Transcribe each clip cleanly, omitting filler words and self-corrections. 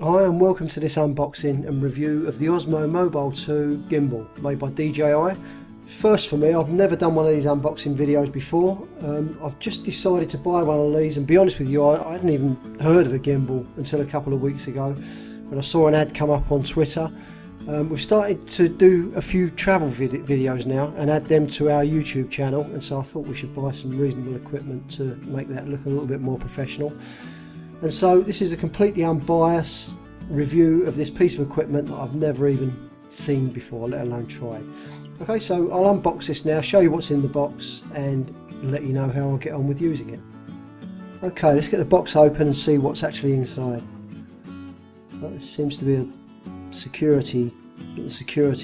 Hi and welcome to this unboxing and review of the Osmo Mobile 2 gimbal made by DJI. First for me, I've never done one of these unboxing videos before. I've just decided to buy one of these, and be honest with you, I hadn't even heard of a gimbal until a couple of weeks ago when I saw an ad come up on Twitter. We've started to do a few travel videos now and add them to our YouTube channel, and so I thought we should buy some reasonable equipment to make that look a little bit more professional. And so this is a completely unbiased review of this piece of equipment that I've never even seen before, let alone tried. Okay, so I'll unbox this now, show you what's in the box and let you know how I'll get on with using it. Okay, let's get the box open and see what's actually inside. Well, there seems to be a security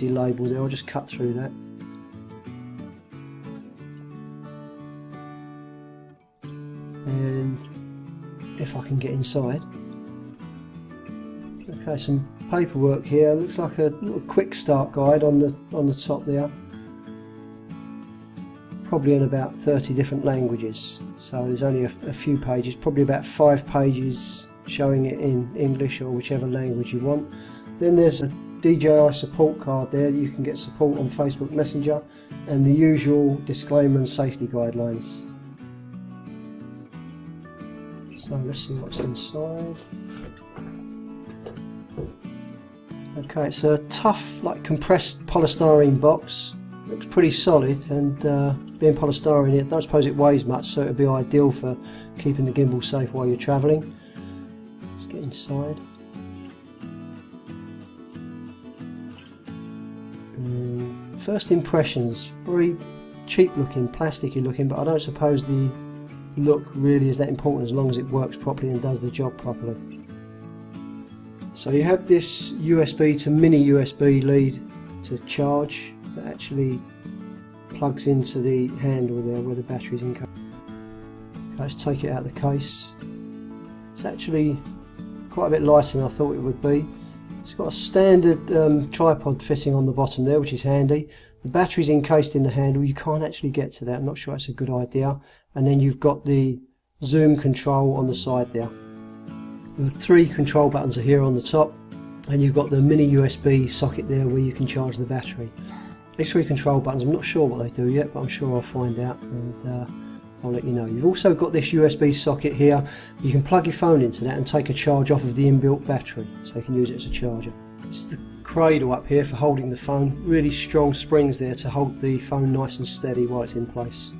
label there. I'll just cut through that. And if I can get inside. Okay, some paperwork here. Looks like a little quick start guide on the top there. Probably in about 30 different languages. So there's only a few pages, probably about 5 pages showing it in English or whichever language you want. Then there's a DJI support card there. You can get support on Facebook Messenger and the usual disclaimer and safety guidelines. So let's see what's inside. Okay, it's a tough, like compressed polystyrene box. Looks pretty solid, and being polystyrene, I don't suppose it weighs much, so it would be ideal for keeping the gimbal safe while you're travelling. Let's get inside. First impressions, very cheap looking, plasticky looking, but I don't suppose the look really is that important as long as it works properly and does the job properly. So you have this USB to mini USB lead to charge that actually plugs into the handle there where the battery's in. Okay, let's take it out of the case. It's actually quite a bit lighter than I thought it would be. It's got a standard tripod fitting on the bottom there, which is handy. The battery's encased in the handle. You can't actually get to that. I'm not sure that's a good idea. And then you've got the zoom control on the side there. The 3 control buttons are here on the top, and you've got the mini USB socket there where you can charge the battery. These 3 control buttons, I'm not sure what they do yet, but I'm sure I'll find out and I'll let you know. You've also got this USB socket here. You can plug your phone into that and take a charge off of the inbuilt battery, so you can use it as a charger. This is the cradle up here for holding the phone. Really strong springs there to hold the phone nice and steady while it's in place.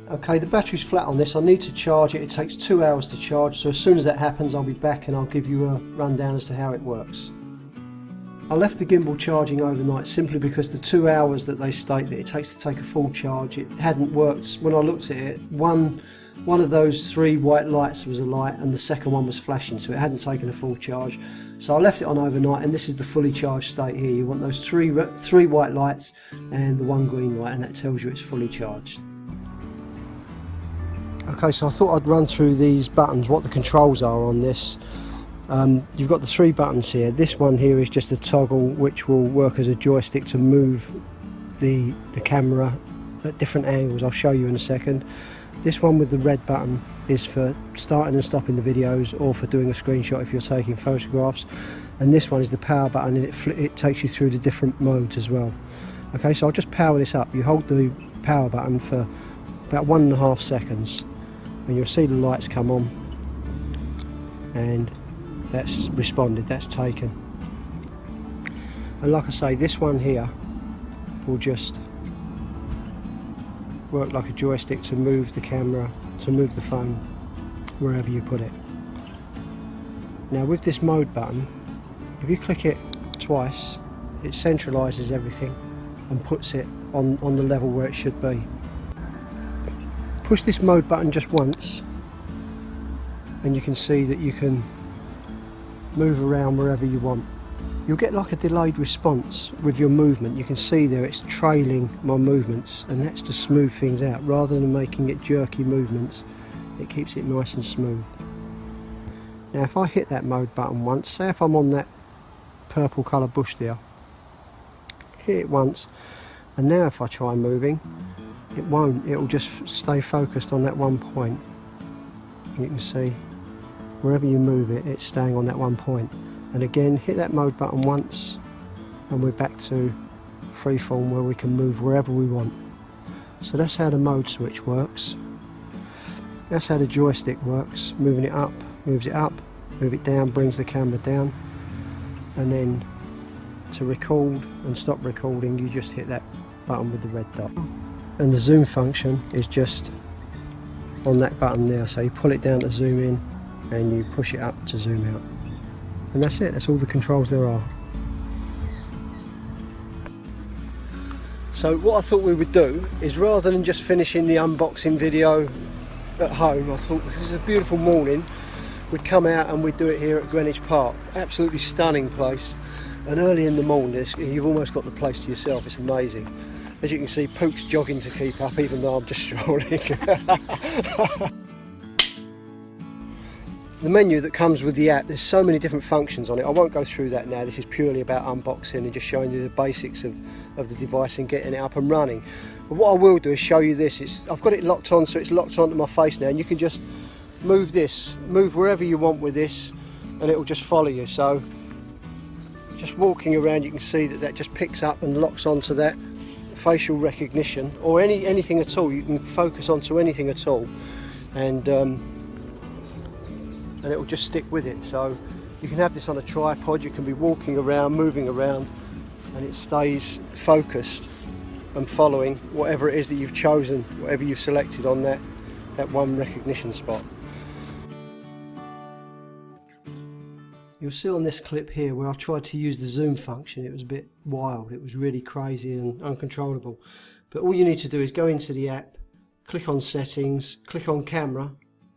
Okay, the battery's flat on this. I need to charge it. It takes 2 hours to charge, so as soon as that happens I'll be back and I'll give you a rundown as to how it works. I left the gimbal charging overnight simply because the 2 hours that they state that it takes to take a full charge, it hadn't worked. When I looked at it, one of those 3 white lights was alight and the second one was flashing, so it hadn't taken a full charge. So I left it on overnight, and this is the fully charged state here. You want those three white lights and the 1 green light, and that tells you it's fully charged. Okay, so I thought I'd run through these buttons, what the controls are on this. You've got the 3 buttons here. This one here is just a toggle which will work as a joystick to move the camera at different angles. I'll show you in a second. This one with the red button is for starting and stopping the videos, or for doing a screenshot if you're taking photographs. And this one is the power button, and it takes you through the different modes as well. Okay, so I'll just power this up. You hold the power button for about 1.5 seconds and you'll see the lights come on, and that's responded, that's taken. And like I say, this one here will just work like a joystick to move the camera, to move the phone wherever you put it. Now with this mode button, if you click it twice, it centralises everything and puts it on the level where it should be. Push this mode button just once and you can see that you can move around wherever you want. You'll get like a delayed response with your movement. You can see there it's trailing my movements, and that's to smooth things out. Rather than making it jerky movements, it keeps it nice and smooth. Now if I hit that mode button once, say if I'm on that purple colour bush there, hit it once, and now if I try moving, it won't, it'll just stay focused on that one point. You can see wherever you move it, it's staying on that one point. And again, hit that mode button once and we're back to freeform where we can move wherever we want. So that's how the mode switch works. That's how the joystick works. Moving it up, moves it up, move it down, brings the camera down. And then to record and stop recording, you just hit that button with the red dot. And the zoom function is just on that button there. So you pull it down to zoom in and you push it up to zoom out. And that's it, that's all the controls there are. So what I thought we would do is, rather than just finishing the unboxing video at home, I thought this is a beautiful morning, we'd come out and we'd do it here at Greenwich Park. Absolutely stunning place, and early in the morning you've almost got the place to yourself. It's amazing. As you can see, Pook's jogging to keep up even though I'm just strolling. The menu that comes with the app, there's so many different functions on it. I won't go through that now. This is purely about unboxing and just showing you the basics of the device and getting it up and running. But what I will do is show you this. I've got it locked on, so it's locked onto my face now, and you can just move wherever you want with this and it will just follow you. So just walking around, you can see that just picks up and locks onto that facial recognition, or anything at all. You can focus onto anything at all, and it will just stick with it. So you can have this on a tripod, you can be walking around, moving around, and it stays focused and following whatever it is that you've chosen, whatever you've selected on that one recognition spot. You'll see on this clip here where I've tried to use the zoom function, it was a bit wild, it was really crazy and uncontrollable. But all you need to do is go into the app, click on settings, click on camera,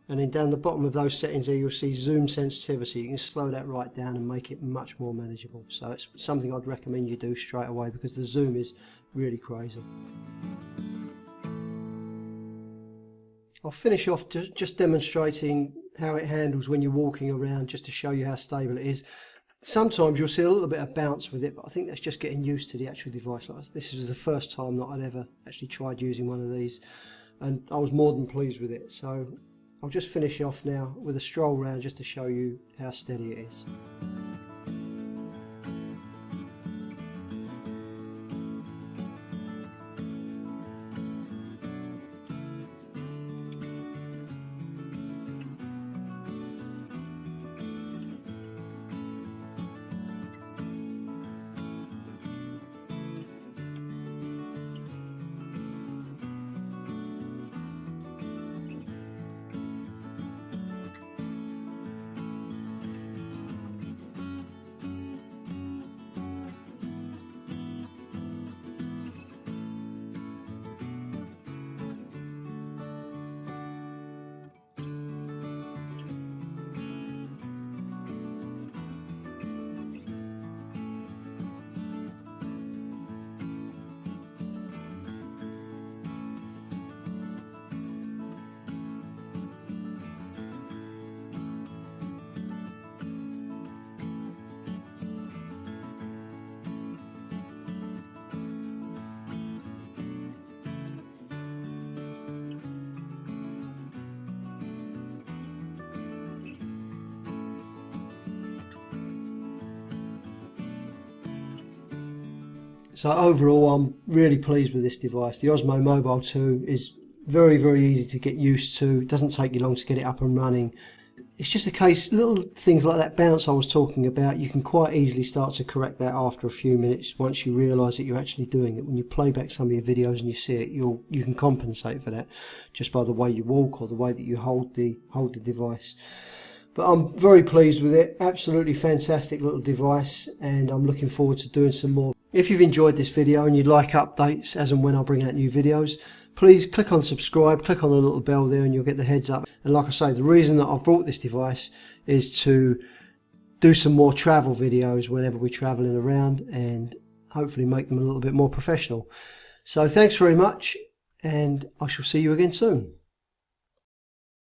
and then down the bottom of those settings there you'll see zoom sensitivity. You can slow that right down and make it much more manageable. So it's something I'd recommend you do straight away because the zoom is really crazy. I'll finish off just demonstrating how it handles when you're walking around, just to show you how stable it is. Sometimes you'll see a little bit of bounce with it, but I think that's just getting used to the actual device. This was the first time that I'd ever actually tried using one of these, and I was more than pleased with it. So I'll just finish off now with a stroll around just to show you how steady it is. So overall, I'm really pleased with this device. The Osmo Mobile 2 is very, very easy to get used to. It doesn't take you long to get it up and running. It's just a case, little things like that bounce I was talking about, you can quite easily start to correct that after a few minutes once you realise that you're actually doing it. When you play back some of your videos and you see it, you can compensate for that just by the way you walk or the way that you hold the device. But I'm very pleased with it. Absolutely fantastic little device, and I'm looking forward to doing some more. If you've enjoyed this video and you'd like updates as and when I bring out new videos, please click on subscribe, click on the little bell there and you'll get the heads up. And like I say, the reason that I've brought this device is to do some more travel videos whenever we're traveling around and hopefully make them a little bit more professional. So thanks very much, and I shall see you again soon.